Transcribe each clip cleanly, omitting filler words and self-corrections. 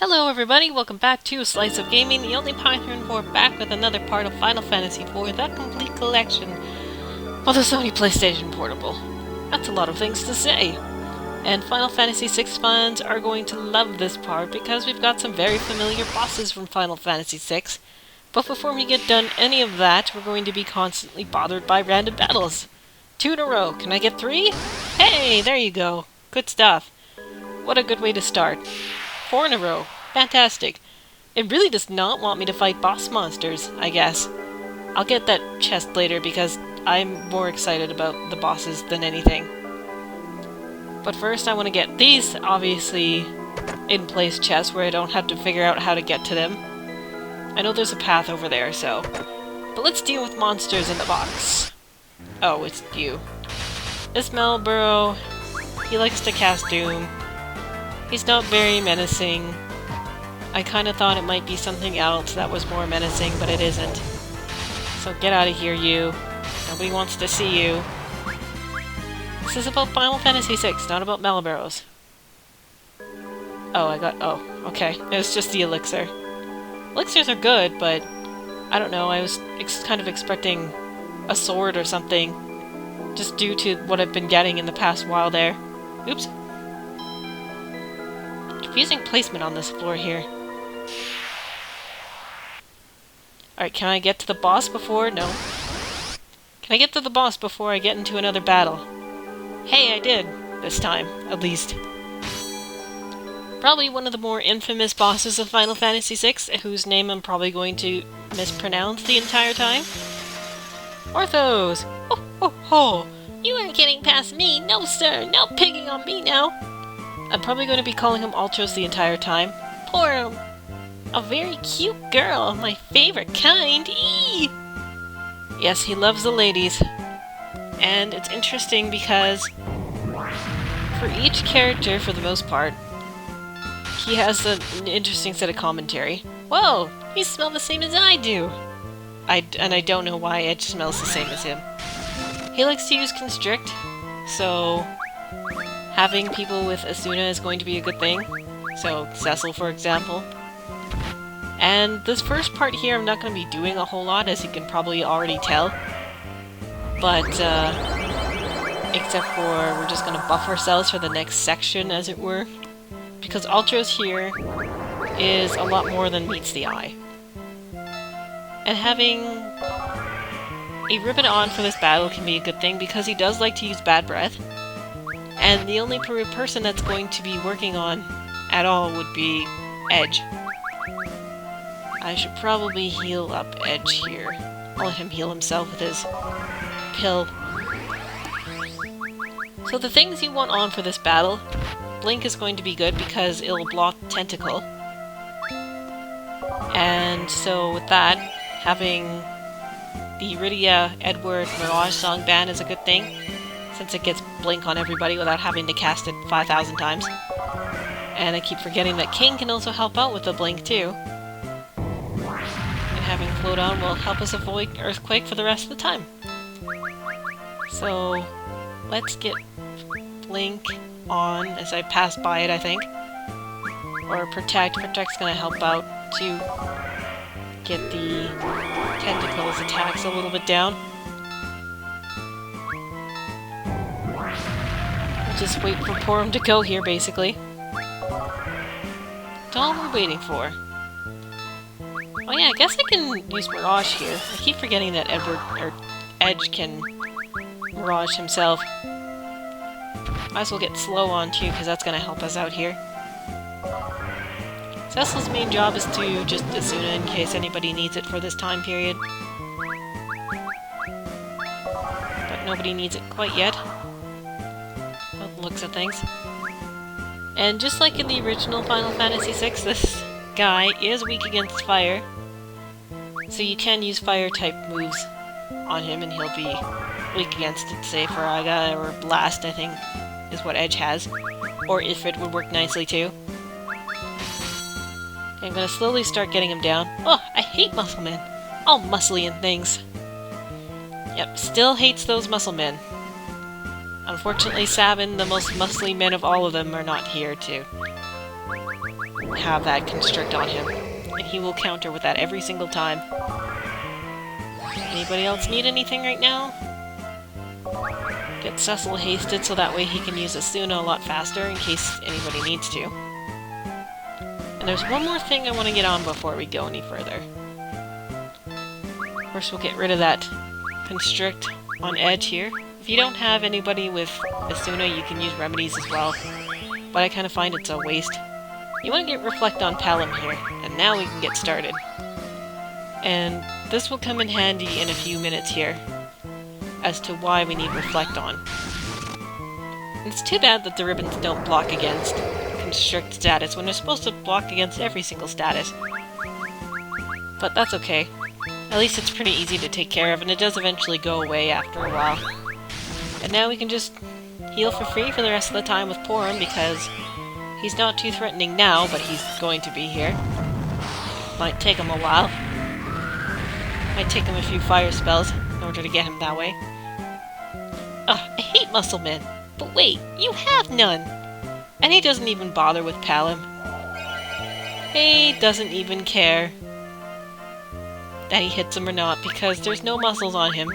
Hello everybody, welcome back to Slice of Gaming, the only Python 4 back with another part of Final Fantasy IV, the complete collection for the Sony PlayStation Portable. That's a lot of things to say. And Final Fantasy VI fans are going to love this part because we've got some very familiar bosses from Final Fantasy VI. But before we get done any of that, we're going to be constantly bothered by random battles. 2 in a row. Can I get 3? Hey, there you go. Good stuff. What a good way to start. 4 in a row. Fantastic. It really does not want me to fight boss monsters, I guess. I'll get that chest later because I'm more excited about the bosses than anything. But first I want to get these, obviously, in place chests where I don't have to figure out how to get to them. I know there's a path over there, so... But let's deal with monsters in the box. Oh, it's you. This Malboro, he likes to cast Doom. He's not very menacing. I kinda thought it might be something else that was more menacing, but it isn't. So get out of here, you. Nobody wants to see you. This is about Final Fantasy VI, not about Malboros. Oh, okay. It was just the elixir. Elixirs are good, but I don't know, I was kind of expecting a sword or something, just due to what I've been getting in the past while there. Oops. Confusing placement on this floor here. Alright, can I get to the boss before? No. Can I get to the boss before I get into another battle? Hey, I did. This time, at least. Probably one of the more infamous bosses of Final Fantasy VI, whose name I'm probably going to mispronounce the entire time. Orthos! Ho ho ho! You aren't getting past me! No sir! No pigging on me now! I'm probably going to be calling him Ultros the entire time. Porom! A very cute girl, my favorite kind! Eee! Yes, he loves the ladies. And it's interesting because for each character, for the most part, he has an interesting set of commentary. Whoa! You smell the same as I do! And I don't know why Edge smells the same as him. He likes to use Constrict, so having people with Asuna is going to be a good thing. So, Cecil, for example. And this first part here, I'm not going to be doing a whole lot, as you can probably already tell. But, except for we're just going to buff ourselves for the next section, as it were. Because Ultros here is a lot more than meets the eye. And having a ribbon on for this battle can be a good thing, because he does like to use Bad Breath. And the only person that's going to be working on at all would be Edge. I should probably heal up Edge here. I'll let him heal himself with his pill. So the things you want on for this battle, Blink is going to be good because it'll block Tentacle. And so with that, having the Rydia Edward Mirage song ban is a good thing, since it gets Blink on everybody without having to cast it 5,000 times. And I keep forgetting that Kain can also help out with the Blink too. And having Float On will help us avoid Earthquake for the rest of the time. So, let's get Blink on as I pass by it, I think. Or Protect. Protect's gonna help out to get the Tentacles attacks a little bit down. Just wait for Porom to go here, basically. That's all we're waiting for. Oh yeah, I guess I can use Mirage here. I keep forgetting that Edge can Mirage himself. Might as well get Slow on too, because that's going to help us out here. Cecil's main job is to just Asuna in case anybody needs it for this time period. But nobody needs it quite yet. Looks at things. And just like in the original Final Fantasy VI, this guy is weak against fire. So you can use fire-type moves on him and he'll be weak against it, say Faraga or Blast, I think, is what Edge has. Or Ifrit would work nicely too. Okay, I'm gonna slowly start getting him down. Oh, I hate muscle men! All muscly and things. Yep, still hates those muscle men. Unfortunately, Sabin, the most muscly men of all of them, are not here to have that constrict on him. And he will counter with that every single time. Anybody else need anything right now? Get Cecil hasted so that way he can use Asuna a lot faster in case anybody needs to. And there's one more thing I want to get on before we go any further. First we'll get rid of that constrict on edge here. If you don't have anybody with Asuna, you can use remedies as well. But I kind of find it's a waste. You want to get Reflect on Palom here, and now we can get started. And this will come in handy in a few minutes here, as to why we need Reflect on. It's too bad that the ribbons don't block against constrict status when they're supposed to block against every single status. But that's okay. At least it's pretty easy to take care of, and it does eventually go away after a while. And now we can just heal for free for the rest of the time with Porom, because he's not too threatening now, but he's going to be here. Might take him a while. Might take him a few fire spells in order to get him that way. Ugh, I hate muscle men. But wait, you have none! And he doesn't even bother with Palom. He doesn't even care that he hits him or not, because there's no muscles on him.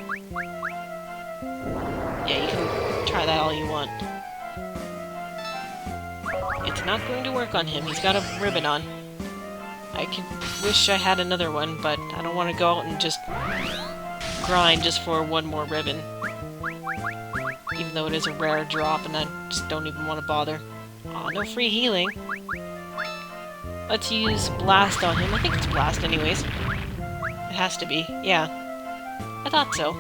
Yeah, you can try that all you want. It's not going to work on him. He's got a ribbon on. I could wish I had another one, but I don't want to go out and just grind just for one more ribbon. Even though it is a rare drop, and I just don't even want to bother. Aw, no free healing. Let's use Blast on him. I think it's Blast anyways. It has to be. Yeah. I thought so.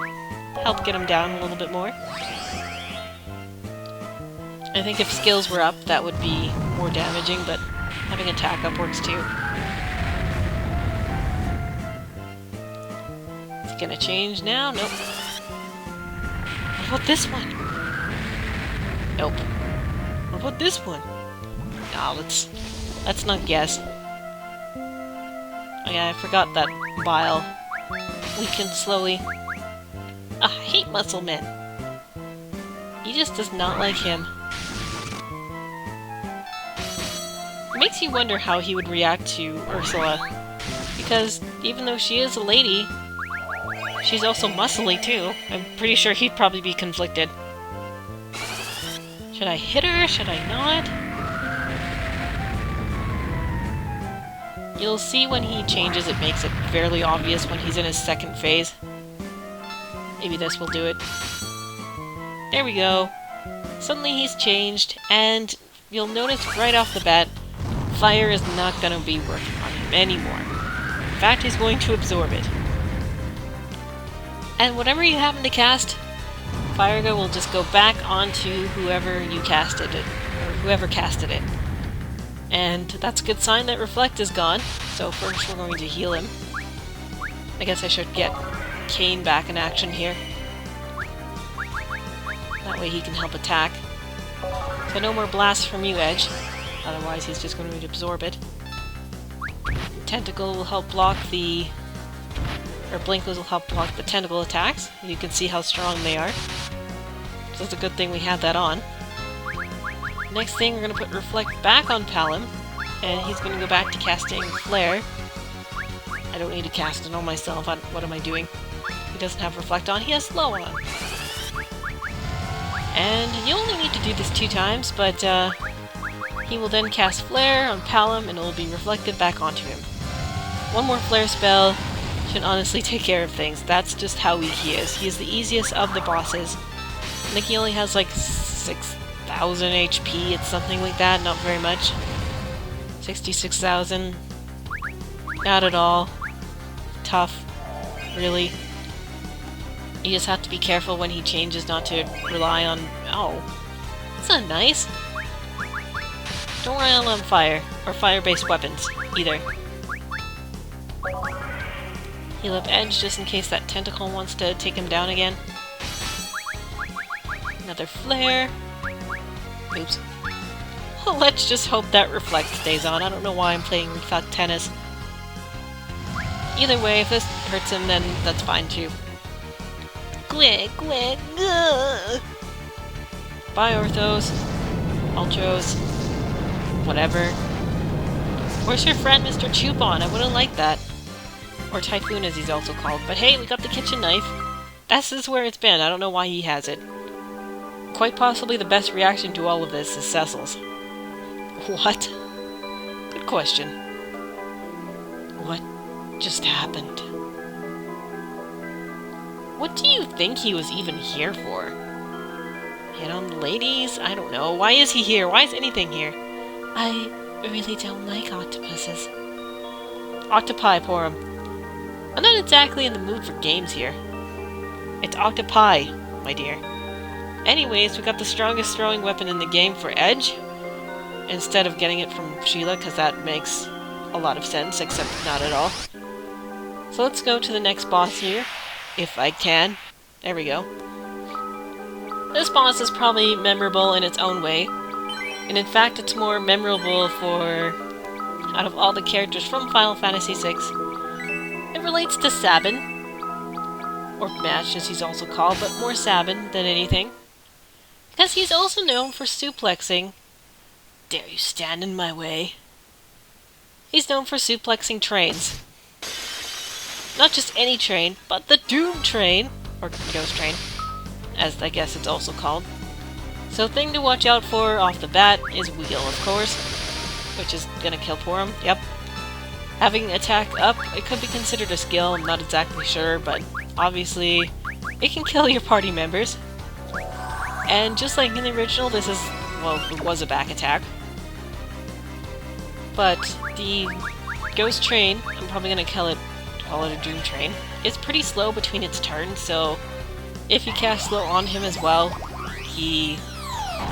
Help get him down a little bit more. I think if skills were up, that would be more damaging, but having attack up works too. Is it gonna change now? Nope. What about this one? Nope. What about this one? Nah, let's not guess. Oh yeah, I forgot that bile weakens slowly. I hate muscle men. He just does not like him. It makes you wonder how he would react to Ursula, because even though she is a lady, she's also muscly too. I'm pretty sure he'd probably be conflicted. Should I hit her? Should I not? You'll see when he changes, it makes it fairly obvious when he's in his second phase. Maybe this will do it. There we go. Suddenly he's changed, and you'll notice right off the bat, fire is not going to be working on him anymore. In fact, he's going to absorb it. And whatever you happen to cast, Fire Go will just go back onto whoever you casted it, or whoever casted it. And that's a good sign that Reflect is gone, so first we're going to heal him. I guess I should get Kain back in action here. That way he can help attack. So no more blasts from you, Edge. Otherwise he's just going to absorb it. Tentacle will help block the... or Blinkers will help block the tentacle attacks. You can see how strong they are. So it's a good thing we had that on. Next thing, we're going to put Reflect back on Palom, and he's going to go back to casting Flare. I don't need to cast it on myself. What am I doing? He doesn't have Reflect on. He has Slow on. And you only need to do this 2 times, but he will then cast Flare on Palom, and it will be reflected back onto him. One more Flare spell should honestly take care of things. That's just how weak he is. He is the easiest of the bosses. I think he only has like 6,000 HP, it's something like that, not very much. 66,000. Not at all. Tough. Really. You just have to be careful when he changes not to rely on... Oh. That's not nice. Don't rely on fire, or fire-based weapons, either. Heal up Edge just in case that tentacle wants to take him down again. Another Flare. Oops. Let's just hope that Reflect stays on. I don't know why I'm playing Reflect Tennis. Either way, if this hurts him, then that's fine too. Quick, quick, Bye, Orthos. Ultros. Whatever. Where's your friend, Mr. Chupon? I wouldn't like that. Or Typhoon, as he's also called. But hey, we got the kitchen knife. This is where it's been. I don't know why he has it. Quite possibly the best reaction to all of this is Cecil's. What? Good question. What just happened? What do you think he was even here for? Hit on the ladies? I don't know. Why is he here? Why is anything here? I really don't like octopuses. Octopi, Porom. I'm not exactly in the mood for games here. It's octopi, my dear. Anyways, we got the strongest throwing weapon in the game for Edge, instead of getting it from Sheila, because that makes a lot of sense, except not at all. So let's go to the next boss here, if I can. There we go. This boss is probably memorable in its own way, and in fact it's more memorable for, out of all the characters from Final Fantasy VI, it relates to Sabin, or Match as he's also called, but more Sabin than anything, because he's also known for suplexing. Dare you stand in my way? He's known for suplexing trains. Not just any train, but the Doom Train, or Ghost Train, as I guess it's also called. So thing to watch out for off the bat is Wheel, of course, which is gonna kill Porom, yep. Having attack up, it could be considered a skill, I'm not exactly sure, but obviously it can kill your party members. And just like in the original, this is, well, it was a back attack. But the Ghost Train, I'm probably gonna call it a Doom Train, it's pretty slow between its turns, so if you cast slow on him as well, he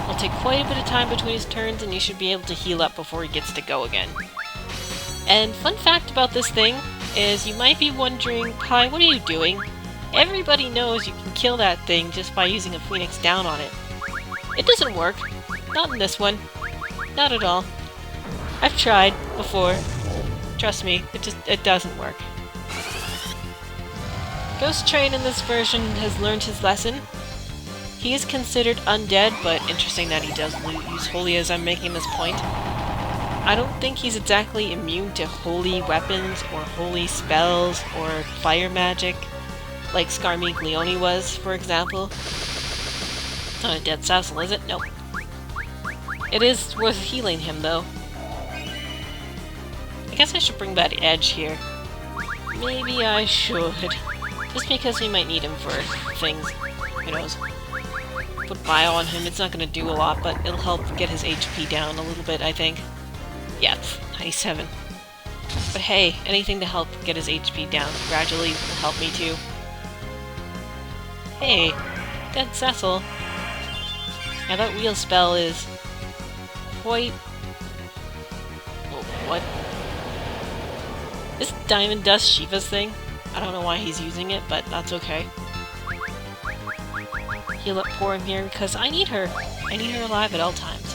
will take quite a bit of time between his turns and you should be able to heal up before he gets to go again. And fun fact about this thing is you might be wondering, Pi, what are you doing? Everybody knows you can kill that thing just by using a Phoenix down on it. It doesn't work. Not in this one. Not at all. I've tried before. Trust me, it doesn't work. Ghost Train in this version has learned his lesson. He is considered undead, but interesting that he does use holy as I'm making this point. I don't think he's exactly immune to holy weapons or holy spells or fire magic, like Skarmeek Leone was, for example. It's not a dead Cecil, is it? Nope. It is worth healing him, though. I guess I should bring back Edge here. Maybe I should. Just because we might need him for things. Who knows? Put bio on him, it's not going to do a lot, but it'll help get his HP down a little bit, I think. Yeah, 97. But hey, anything to help get his HP down gradually will help me too. Hey, dead Cecil. Now that wheel spell is quite... Oh, what? Is Diamond Dust Shiva's thing? I don't know why he's using it, but that's okay. Heal up Porom here because I need her. I need her alive at all times.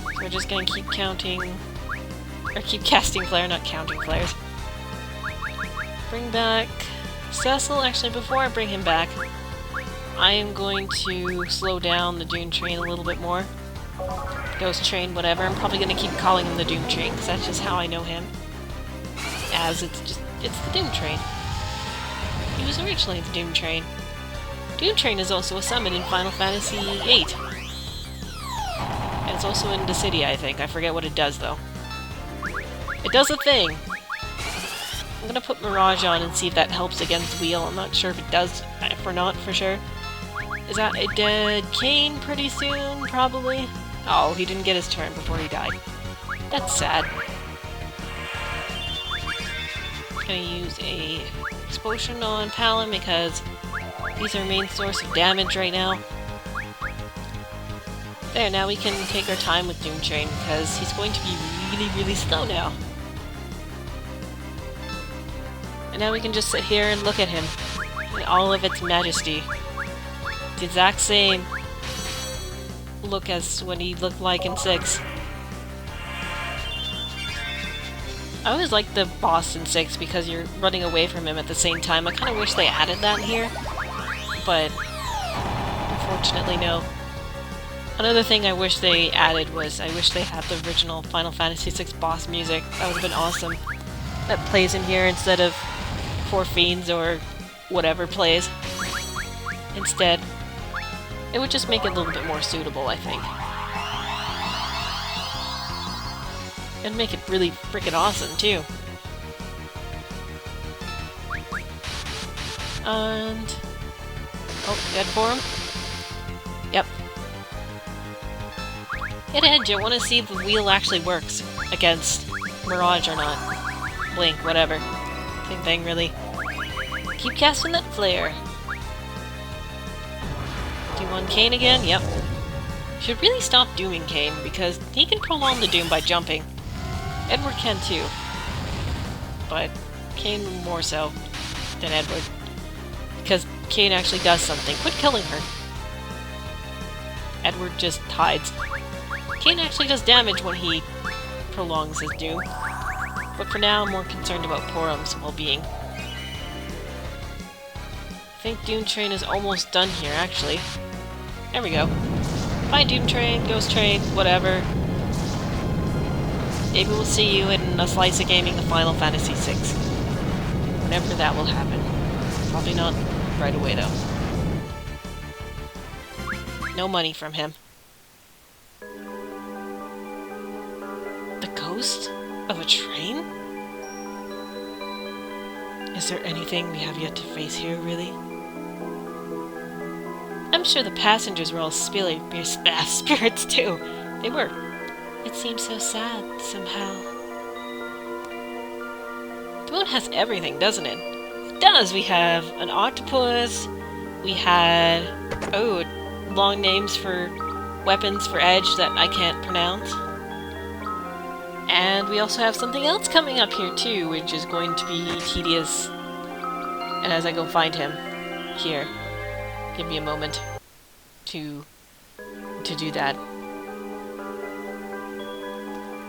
So we're just gonna keep counting... or keep casting flare, not counting flares. Bring back Cecil. Actually, before I bring him back, I am going to slow down the Doom Train a little bit more. Ghost Train, whatever. I'm probably gonna keep calling him the Doom Train, because that's just how I know him. As it's the Doom Train. He was originally the Doom Train. Doom Train is also a summon in Final Fantasy VIII. And it's also in the city, I think. I forget what it does, though. It does a thing! I'm gonna put Mirage on and see if that helps against Wheel. I'm not sure if it does, if or not, for sure. Is that a dead Kain pretty soon? Probably? Oh, he didn't get his turn before he died. That's sad. Gonna use a explosion on Palom because he's our main source of damage right now. There, now we can take our time with Doom Train because he's going to be really, really slow now. And now we can just sit here and look at him in all of its majesty. The exact same look as what he looked like in 6. I always like the boss in 6 because you're running away from him at the same time. I kind of wish they added that in here, but unfortunately no. Another thing I wish they added was, I wish they had the original Final Fantasy VI boss music. That would have been awesome. That plays in here instead of Four Fiends or whatever plays. Instead, it would just make it a little bit more suitable, I think. And make it really freaking awesome, too. And... oh, dead for him? Yep. Hit Edge, I want to see if the wheel actually works against Mirage or not. Blink, whatever. Same thing, really. Keep casting that flare. Do you want Kain again? Yep. Should really stop dooming Kain, because he can prolong the doom by jumping. Edward can too. But Kain more so than Edward. Because Kain actually does something. Quit killing her. Edward just hides. Kain actually does damage when he prolongs his doom. But for now, I'm more concerned about Porom's well-being. I think Doom Train is almost done here, actually. There we go. Bye, Doom Train, Ghost Train, whatever. Maybe we'll see you in a slice of gaming the Final Fantasy VI. Whenever that will happen. Probably not right away, though. No money from him. The ghost of a train? Is there anything we have yet to face here, really? I'm sure the passengers were all spirits too. They were. It seems so sad, somehow. The moon has everything, doesn't it? It does! We have an octopus, we had... oh, long names for weapons for Edge that I can't pronounce. And we also have something else coming up here too, which is going to be tedious. And as I go find him, here, give me a moment to do that.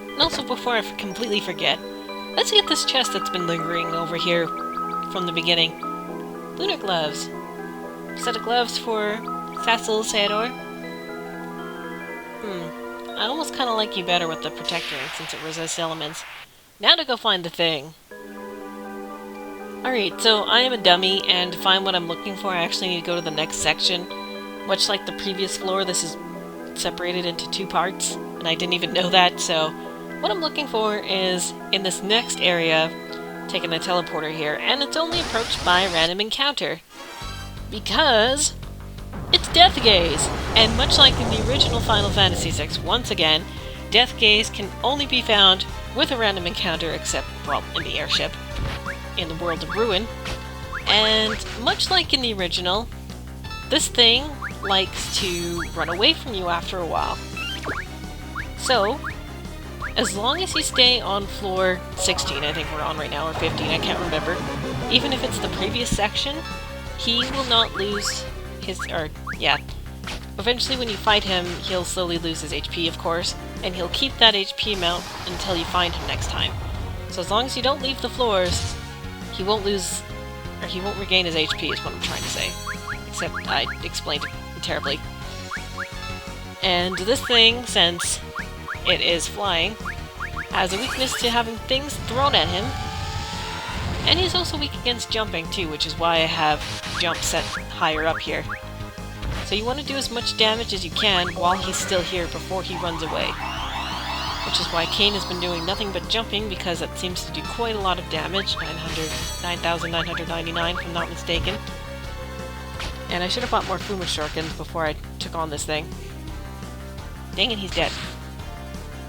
And also, before I completely forget, let's get this chest that's been lingering over here from the beginning. Lunar gloves. A set of gloves for Cecil, Ceodore. I almost kind of like you better with the protector since it resists elements. Now to go find the thing. Alright, so I am a dummy, and to find what I'm looking for, I actually need to go to the next section. Much like the previous floor, this is separated into two parts, and I didn't even know that, so what I'm looking for is in this next area, taking the teleporter here, and it's only approached by a random encounter. Because it's Death Gaze! And much like in the original Final Fantasy VI, once again, Death Gaze can only be found with a random encounter, except, well, in the airship, in the world of Ruin. And much like in the original, this thing likes to run away from you after a while. So, as long as you stay on floor 16, I think we're on right now, or 15, I can't remember, even if it's the previous section, he will not lose his, eventually when you fight him, he'll slowly lose his HP, of course, and he'll keep that HP amount until you find him next time. So as long as you don't leave the floors, he won't lose, or he won't regain his HP, is what I'm trying to say. Except I explained it terribly. And this thing, since it is flying, has a weakness to having things thrown at him. And he's also weak against jumping too, which is why I have jump set higher up here. So you want to do as much damage as you can while he's still here before he runs away. Which is why Kain has been doing nothing but jumping, because it seems to do quite a lot of damage. 9,999 if I'm not mistaken. And I should have bought more Fuma Shurikens before I took on this thing. Dang it, he's dead.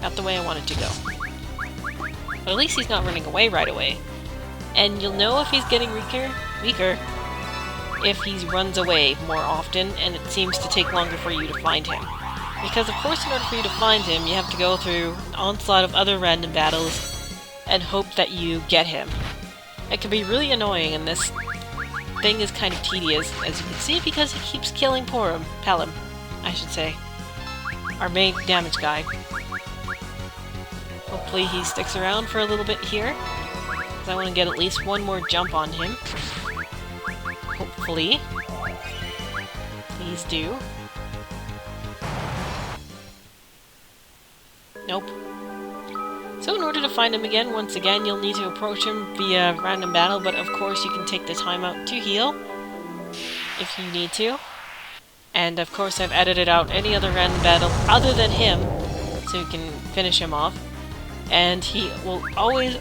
Not the way I wanted to go. But at least he's not running away right away. And you'll know if he's getting weaker, if he runs away more often, and it seems to take longer for you to find him. Because of course in order for you to find him, you have to go through an onslaught of other random battles and hope that you get him. It can be really annoying, and this thing is kind of tedious, as you can see, because he keeps killing Palom, I should say. Our main damage guy. Hopefully he sticks around for a little bit here, because I want to get at least one more jump on him. Hopefully. Please do. Nope. So in order to find him again, once again, you'll need to approach him via random battle, but of course you can take the time out to heal, if you need to. And of course I've edited out any other random battle other than him, so you can finish him off. And he will always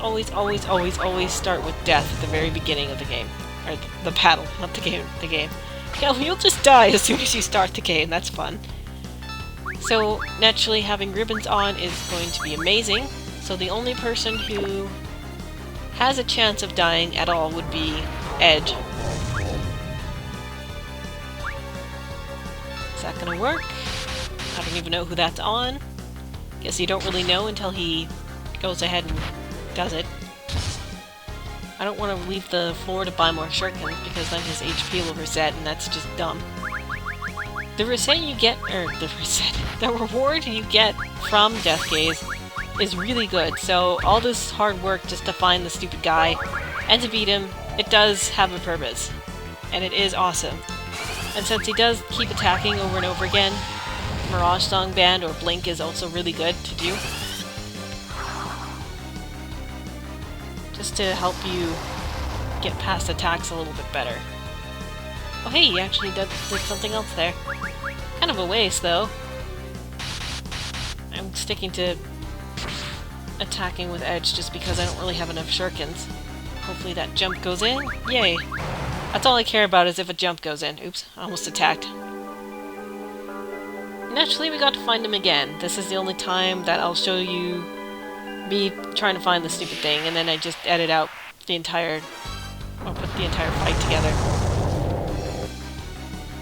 start with death at the very beginning of the game. Or the battle, not the game, the game. Yeah, you'll just die as soon as you start the game, that's fun. So, naturally, having ribbons on is going to be amazing. So the only person who has a chance of dying at all would be Edge. Is that gonna work? I don't even know who that's on. Guess you don't really know until he goes ahead and does it. I don't want to leave the floor to buy more shurikens because then his HP will reset and that's just dumb. The reset you get, the reward you get from Death Gaze is really good, so all this hard work just to find the stupid guy and to beat him, it does have a purpose. And it is awesome. And since he does keep attacking over and over again, Mirage Song Band or Blink is also really good to do. Just to help you get past attacks a little bit better. Oh hey, he actually did something else there. Kind of a waste, though. I'm sticking to attacking with Edge just because I don't really have enough shurikens. Hopefully that jump goes in. Yay! That's all I care about is if a jump goes in. Oops, I almost attacked. Naturally, we got to find him again. This is the only time that I'll show you me trying to find the stupid thing, and then I just edit out the entire... I'll put the entire fight together.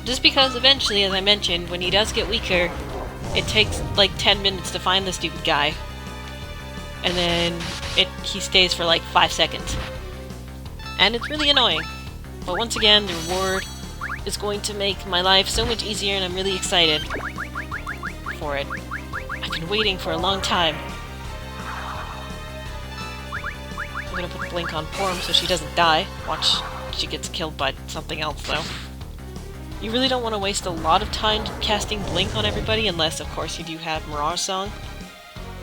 Just because eventually, as I mentioned, when he does get weaker, it takes like 10 minutes to find the stupid guy. And then he stays for like 5 seconds. And it's really annoying. But once again, the reward is going to make my life so much easier, and I'm really excited for it. I've been waiting for a long time. I'm gonna put Blink on Porom so she doesn't die. Watch, she gets killed by something else, though. You really don't want to waste a lot of time casting Blink on everybody, unless, of course, you do have Mirage Song.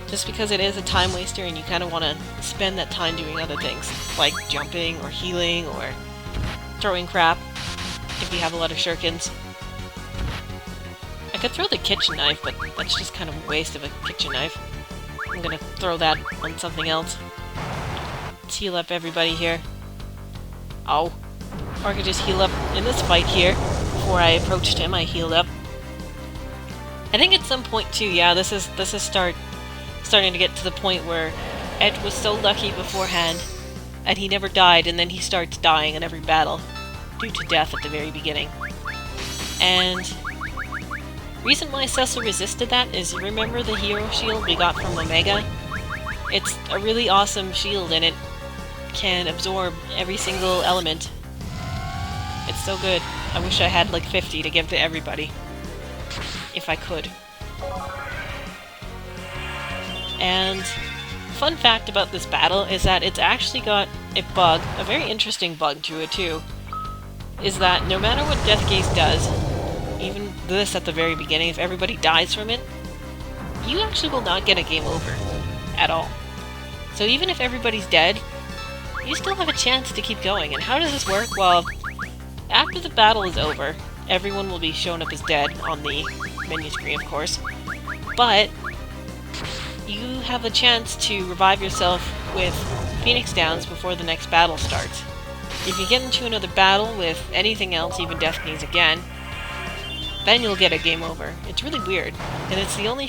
Just because it is a time waster, and you kind of want to spend that time doing other things, like jumping, or healing, or throwing crap, if you have a lot of shurikens. I could throw the kitchen knife, but that's just kind of a waste of a kitchen knife. I'm gonna throw that on something else. Let's heal up everybody here. Oh. Or I could just heal up in this fight here. Before I approached him, I healed up. I think at some point too, yeah, this is starting to get to the point where Edge was so lucky beforehand, and he never died, and then he starts dying in every battle, due to death at the very beginning. And reason why Cecil resisted that is, you remember the hero shield we got from Omega? It's a really awesome shield, and it can absorb every single element. It's so good. I wish I had like 50 to give to everybody. If I could. And fun fact about this battle is that it's actually got a bug, a very interesting bug to it too, is that no matter what Death Gaze does, even this at the very beginning, if everybody dies from it, you actually will not get a game over. At all. So even if everybody's dead, you still have a chance to keep going. And how does this work? Well, after the battle is over, everyone will be shown up as dead on the menu screen, of course. But you have a chance to revive yourself with Phoenix Downs before the next battle starts. If you get into another battle with anything else, even Death Gaze again, then you'll get a game over. It's really weird, and it's the only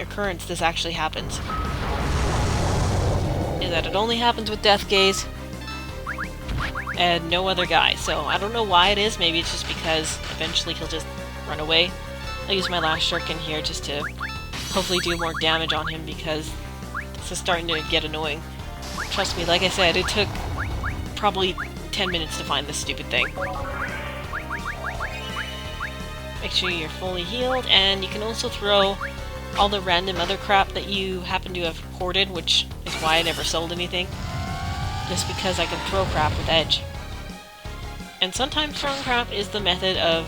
occurrence this actually happens. Is that it only happens with Death Gaze and no other guy. So I don't know why it is. Maybe it's just because eventually he'll just run away. I'll use my last shuriken here just to hopefully do more damage on him, because this is starting to get annoying. Trust me, like I said, it took probably 10 minutes to find this stupid thing. Make sure you're fully healed, and you can also throw all the random other crap that you happen to have hoarded, which is why I never sold anything. Just because I can throw crap with Edge. And sometimes throwing crap is the method of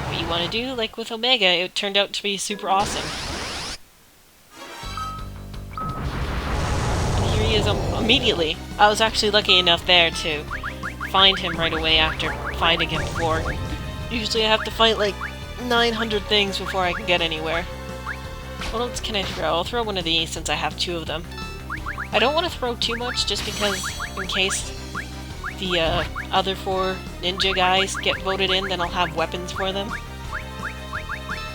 what you want to do. Like with Omega, it turned out to be super awesome. he is immediately. I was actually lucky enough there to find him right away after fighting him before. Usually I have to fight like 900 things before I can get anywhere. What else can I throw? I'll throw one of these since I have 2 of them. I don't want to throw too much just because in case the other 4 ninja guys get voted in, then I'll have weapons for them.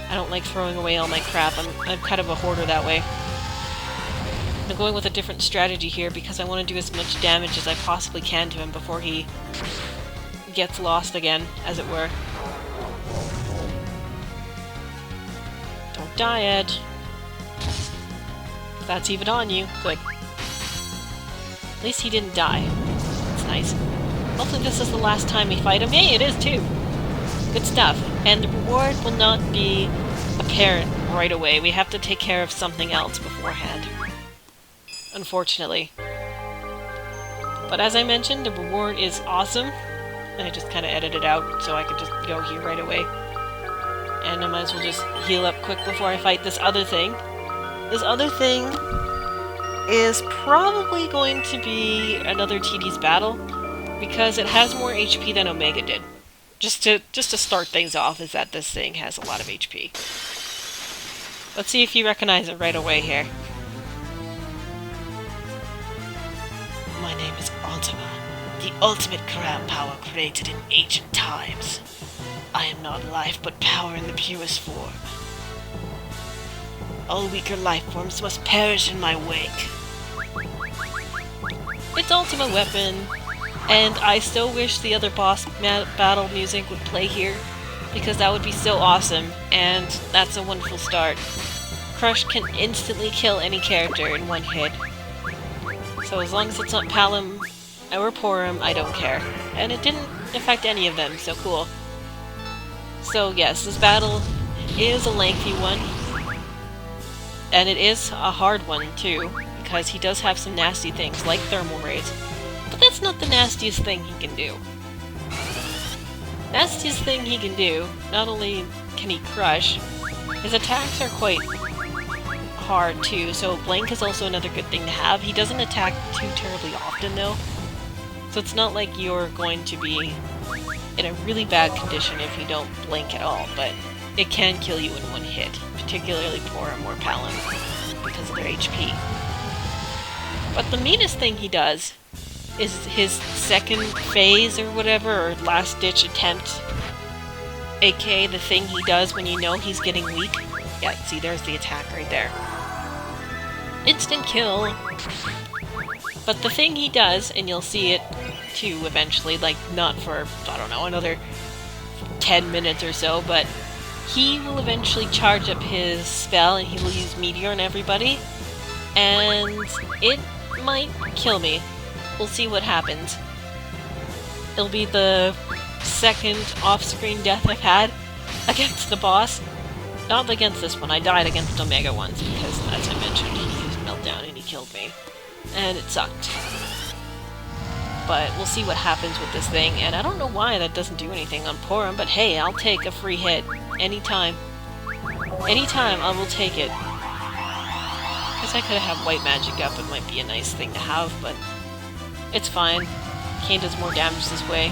I don't like throwing away all my crap. I'm kind of a hoarder that way. I'm going with a different strategy here because I want to do as much damage as I possibly can to him before he gets lost again, as it were. Don't die, Ed. If that's even on you. Good. At least he didn't die. That's nice. Hopefully this is the last time we fight him. Hey, it is too! Good stuff. And the reward will not be apparent right away. We have to take care of something else beforehand. Unfortunately. But as I mentioned, the reward is awesome. And I just kind of edited it out so I could just go here right away. And I might as well just heal up quick before I fight this other thing. This other thing is probably going to be another tedious battle because it has more HP than Omega did. Just to start things off, is that this thing has a lot of HP. Let's see if you recognize it right away here. My name is Ultima, the ultimate crown power created in ancient times. I am not life, but power in the purest form. All weaker life forms must perish in my wake. It's Ultimate Weapon, and I still wish the other boss battle music would play here, because that would be so awesome, and that's a wonderful start. Crush can instantly kill any character in one hit. So as long as it's not Palom or Porom, I don't care. And it didn't affect any of them, so cool. So yes, this battle is a lengthy one. And it is a hard one, too, because he does have some nasty things, like thermal rays. But that's not the nastiest thing he can do. Nastiest thing he can do, not only can he crush, his attacks are quite hard, too, so blink is also another good thing to have. He doesn't attack too terribly often, though, so it's not like you're going to be in a really bad condition if you don't blink at all, but it can kill you in one hit, particularly Porom or Palom, because of their HP. But the meanest thing he does is his second phase or whatever, or last-ditch attempt, aka the thing he does when you know he's getting weak. Yeah, see, there's the attack right there. Instant kill. But the thing he does, and you'll see it too eventually, like not for, I don't know, another 10 minutes or so, but he will eventually charge up his spell and he will use Meteor on everybody, and it might kill me. We'll see what happens. It'll be the second off-screen death I've had against the boss. Not against this one, I died against Omega once because, as I mentioned, he used Meltdown and he killed me. And it sucked. But we'll see what happens with this thing, and I don't know why that doesn't do anything on Porom, but hey, I'll take a free hit. Anytime. Anytime, I will take it. Guess I could have white magic up, it might be a nice thing to have, but it's fine. Kain does more damage this way.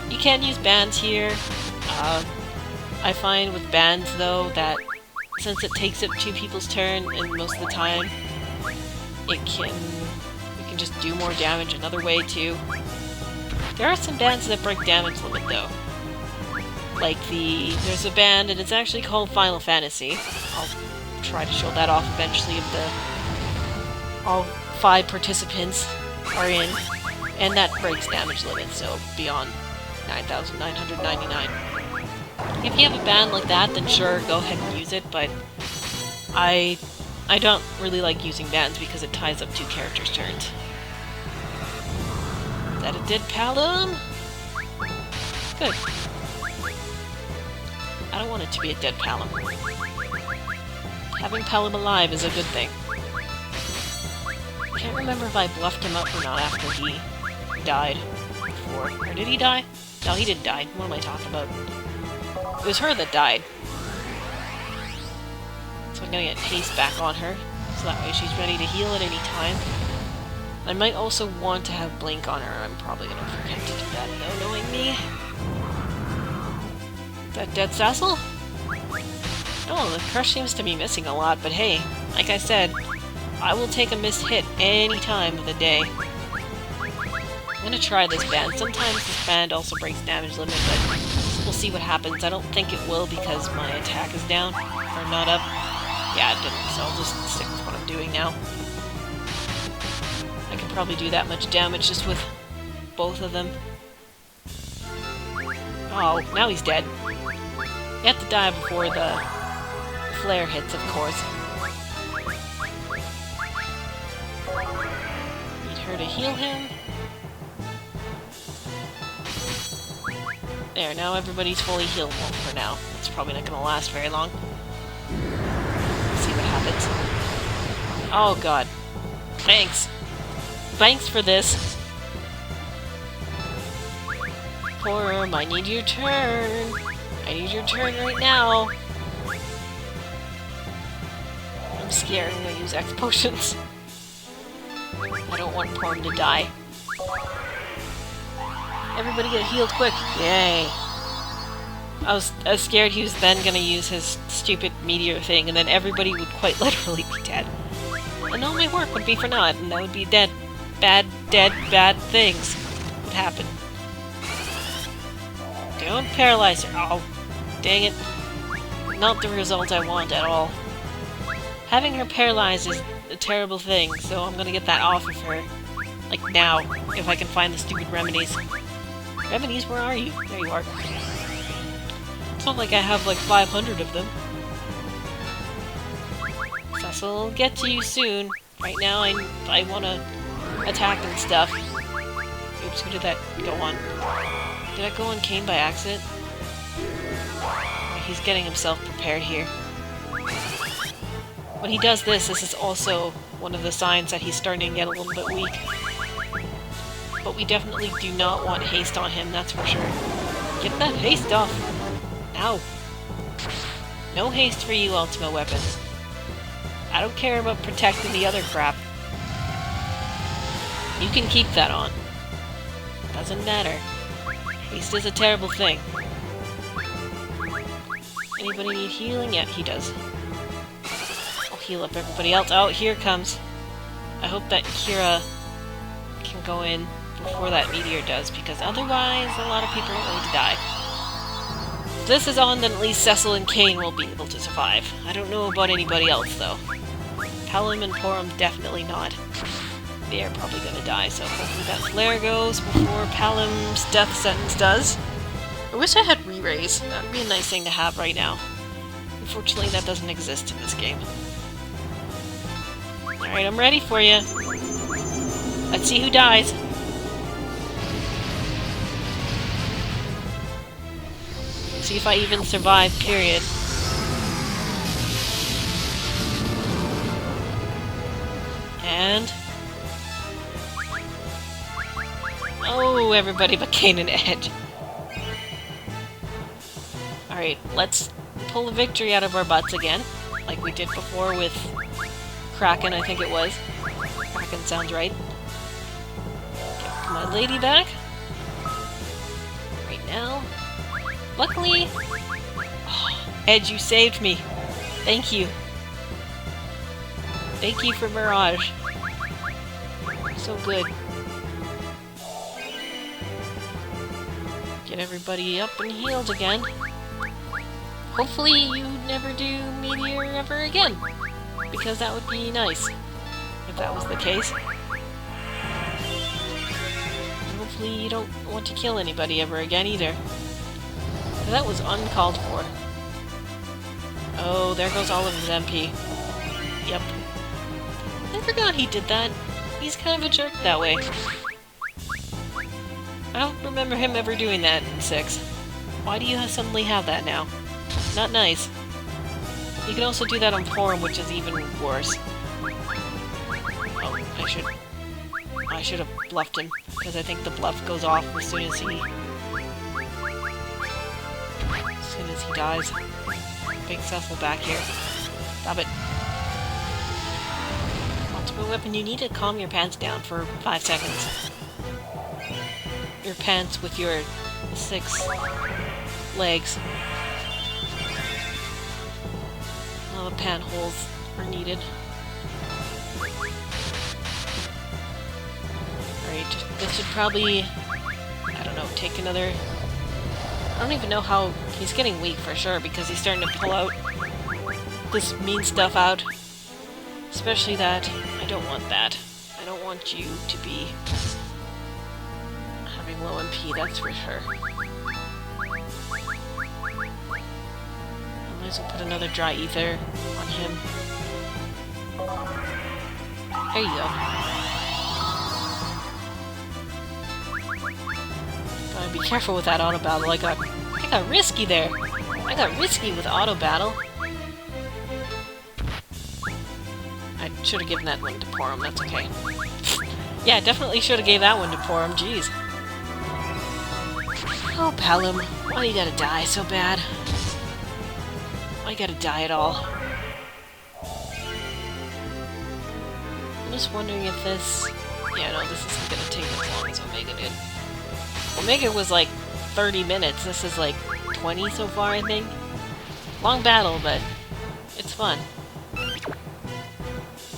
You can use bands here. I find with bands, though, that since it takes up 2 people's turn, and most of the time, you can just do more damage another way, too. There are some bands that break damage limit, though. Like there's a band, and it's actually called Final Fantasy. I'll try to show that off eventually if all 5 participants are in. And that breaks damage limit, so beyond 9,999. If you have a band like that, then sure, go ahead and use it, but I don't really like using bands because it ties up 2 characters' turns. Is that a dead Palom? Good. I don't want it to be a dead Palom. Having Palom alive is a good thing. I can't remember if I bluffed him up or not after he died before. Or did he die? No, he didn't die. What am I talking about? It was her that died. So I'm gonna get haste back on her. so that way she's ready to heal at any time. I might also want to have Blink on her. I'm probably going to forget to do that, though, knowing me. Is that dead Cecil? Oh, the crush seems to be missing a lot, but hey, like I said, I will take a missed hit any time of the day. I'm gonna try this band. Sometimes this band also breaks damage limit, but we'll see what happens. I don't think it will because my attack is down, or not up. Yeah, it didn't, so I'll just stick with what I'm doing now. I can probably do that much damage just with both of them. Oh, now he's dead. You have to die before the flare hits, of course. Need her to heal him. There, now everybody's fully healable for now. It's probably not going to last very long. Let's see what happens. Oh god. Thanks. Thanks for this. Porom, I need your turn. I need your turn right now. I'm scared. I'm gonna use X potions. I don't want Porom to die. Everybody get healed quick. Yay. I was scared he was then gonna use his stupid meteor thing, and then everybody would quite literally be dead. And all my work would be for naught, and that would be dead, bad things would happen. Don't paralyze her. Oh, dang it. Not the result I want at all. Having her paralyzed is a terrible thing, so I'm gonna get that off of her. Like now, if I can find the stupid remedies. Remedies, where are you? There you are. It's not like I have like 500 of them. Cecil, I'll get to you soon. Right now, I want to attack and stuff. Oops, who did that go on? Did I go on Kain by accident? He's getting himself prepared here. When he does this, this is also one of the signs that he's starting to get a little bit weak. But we definitely do not want haste on him, that's for sure. Get that haste off! Ow! No haste for you, Ultima weapons. I don't care about protecting the other crap. You can keep that on. Doesn't matter. Haste is a terrible thing. Anybody need healing? Yeah, he does. I'll heal up everybody else. Oh, here it comes. I hope that Kira can go in before that meteor does, because otherwise a lot of people are going to die. If this is on, then at least Cecil and Kain will be able to survive. I don't know about anybody else, though. Palom and Porom definitely not. They're probably going to die, so hopefully that flare goes before Palom's death sentence does. I wish I had re-raise. That would be a nice thing to have right now. Unfortunately, that doesn't exist in this game. Alright, I'm ready for you. Let's see who dies. See if I even survive, period. And... oh, everybody but Kain and Edge. Alright, let's pull a victory out of our butts again, like we did before with Kraken, I think it was. Kraken sounds right. Get my lady back. Right now. Luckily... oh, Edge, you saved me. Thank you. Thank you for Mirage. So good. Get everybody up and healed again. Hopefully you never do Meteor ever again, because that would be nice, if that was the case. And hopefully you don't want to kill anybody ever again either. That was uncalled for. Oh, there goes all of his MP. Yep. I forgot he did that. He's kind of a jerk that way. I don't remember him ever doing that in 6. Why do you suddenly have that now? Not nice. You can also do that on Porom, which is even worse. Oh, I should have bluffed him, because I think the bluff goes off as soon as he dies. Big Cecil back here. Stop it. ultimate weapon, you need to calm your pants down for 5 seconds. Your pants with your 6 legs. All the pant holes are needed. Alright, this should probably, I don't know, take another... I don't even know how... He's getting weak for sure because he's starting to pull out this mean stuff out. Especially that. I don't want that. I don't want you to be having low MP, that's for sure. I might as well put another dry ether on him. There you go. Gotta be careful with that auto battle. I got risky there. I got risky with auto battle. I should have given that one to Porom, that's okay. Yeah, definitely should have gave that one to Porom, jeez. Oh, Palom, why do you gotta die so bad? Why you gotta die at all? I'm just wondering if this... Yeah, no, this isn't gonna take as long as Omega did. Omega was like 30 minutes, this is like 20 so far, I think. Long battle, but it's fun.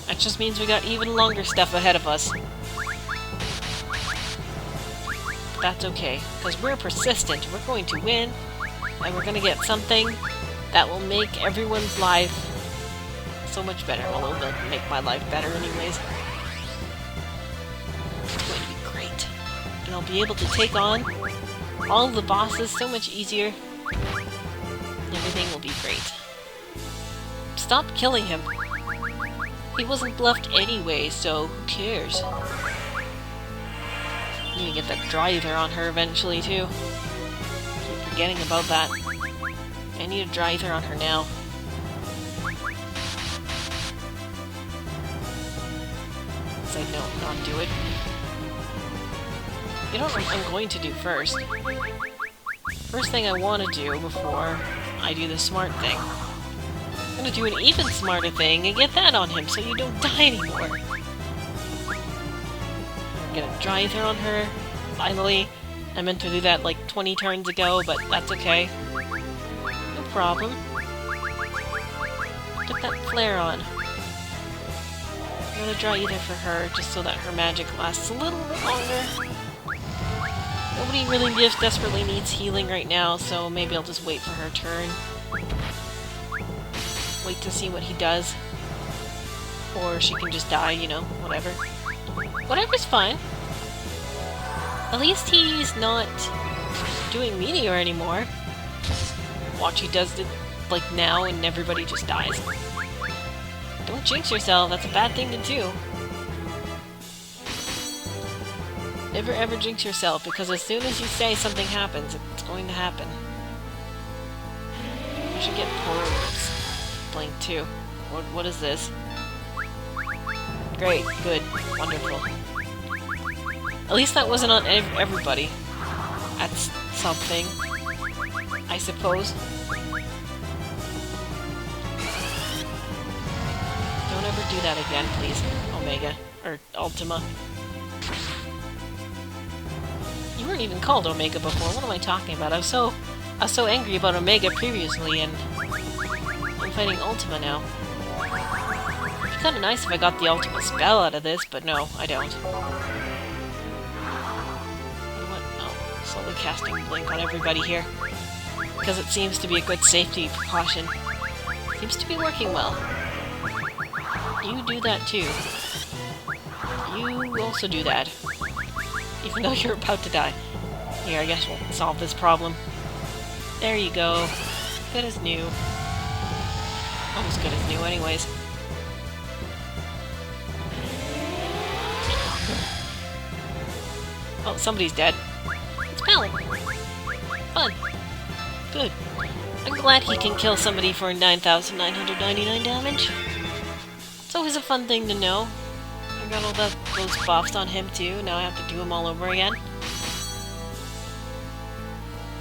That just means we got even longer stuff ahead of us. But that's okay, because we're persistent. We're going to win, and we're going to get something that will make everyone's life so much better. Well, it'll make my life better anyways. It's going to be great. And I'll be able to take on all the bosses so much easier. Everything will be great. Stop killing him. He wasn't bluffed anyway, so who cares? Need to get that dry ether on her eventually, too. Keep forgetting about that. I need a dry ether on her now. It's like, no, not do it. You know what I'm going to do first? First thing I want to do before I do the smart thing. I'm gonna do an even smarter thing and get that on him so you don't die anymore. I'm gonna dry ether on her. Finally. I meant to do that like 20 turns ago, but that's okay. No problem. Get that flare on. I'm gonna dry ether for her just so that her magic lasts a little bit longer. Nobody really just desperately needs healing right now, so maybe I'll just wait for her turn. Wait to see what he does. Or she can just die, you know, whatever. Whatever's fine. At least he's not doing Meteor anymore. Watch, he does it, like, now and everybody just dies. Don't jinx yourself, that's a bad thing to do. Never ever jinx yourself, because as soon as you say something happens, it's going to happen. I should get Porom's Blink too. What is this? Great, good, wonderful. At least that wasn't on everybody. That's something, I suppose. Don't ever do that again, please, Omega. Or Ultima. You weren't even called Omega before, what am I talking about? I was so angry about Omega previously, and I'm fighting Ultima now. It'd be kinda nice if I got the Ultima spell out of this, but no, I don't. What? Oh, slowly casting Blink on everybody here. Because it seems to be a good safety precaution. Seems to be working well. You do that too. You also do that. Even though you're about to die. Here, I guess we'll solve this problem. There you go. Good as new. Almost good as new anyways. Oh, somebody's dead. It's Palom. Fun. Good. I'm glad he can kill somebody for 9,999 damage. It's always a fun thing to know. I got all those buffs on him too, now I have to do them all over again.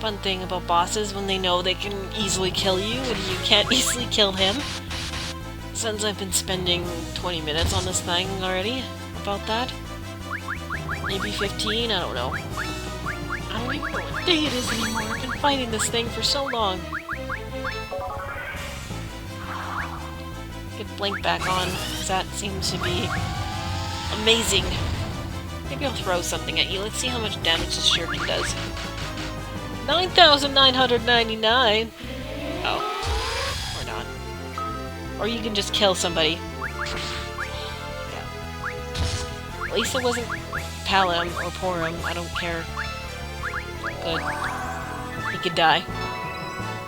Fun thing about bosses when they know they can easily kill you and you can't easily kill him. Since I've been spending 20 minutes on this thing already, about that. Maybe 15, I don't know. I don't even know what day it is anymore. I've been fighting this thing for so long. Get Blink back on, because that seems to be amazing. Maybe I'll throw something at you. Let's see how much damage this shuriken does. 9,999! Oh. Or not. Or you can just kill somebody. Yeah. At least it wasn't Palom or Porom. I don't care. Good. He could die.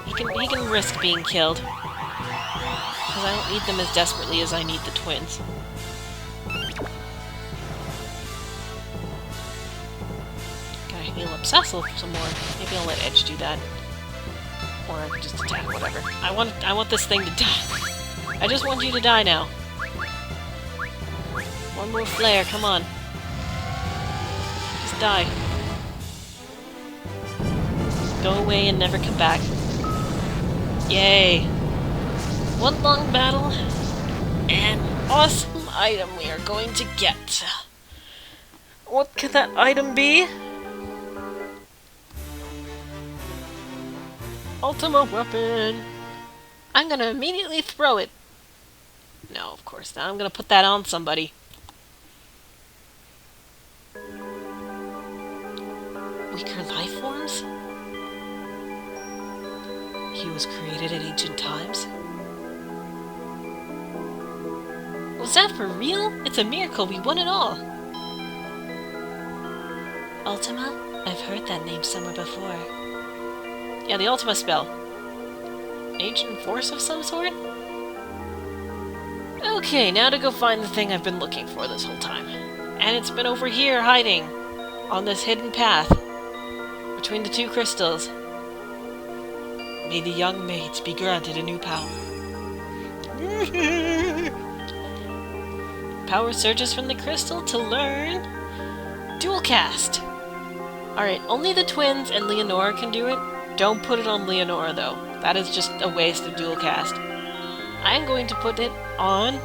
He can risk being killed. Because I don't need them as desperately as I need the twins. Gotta heal up Cecil some more. Maybe I'll let Edge do that. Or I can just attack, whatever. I want this thing to die. I just want you to die now. One more flare, come on. Just die. Go away and never come back. Yay! One long battle, and an awesome item we are going to get. What could that item be? Ultimate weapon! I'm gonna immediately throw it. No, of course not. I'm gonna put that on somebody. Weaker life forms? He was created in ancient times? Was that for real? It's a miracle we won it all! Ultima? I've heard that name somewhere before. Yeah, the Ultima spell. Ancient force of some sort? Okay, now to go find the thing I've been looking for this whole time. And it's been over here, hiding. On this hidden path. Between the two crystals. May the young maids be granted a new power. Power surges from the crystal to learn Dualcast. Alright, only the twins and Leonora can do it. Don't put it on Leonora though. That is just a waste of Dualcast. I'm going to put it on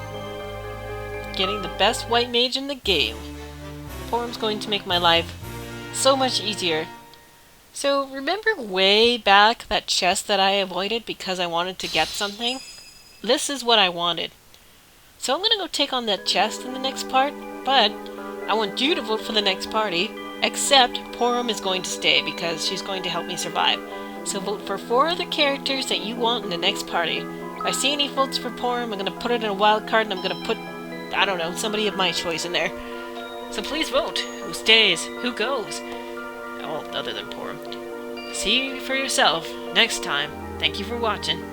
getting the best white mage in the game. Porom's going to make my life so much easier. So, remember way back that chest that I avoided because I wanted to get something? This is what I wanted. So I'm gonna go take on that chest in the next part, but I want you to vote for the next party, except Porom is going to stay because she's going to help me survive. So vote for 4 other characters that you want in the next party. If I see any votes for Porom, I'm gonna put it in a wild card and I'm gonna put, I don't know, somebody of my choice in there. So please vote. Who stays? Who goes? Well, other than Porom. See for yourself next time. Thank you for watching.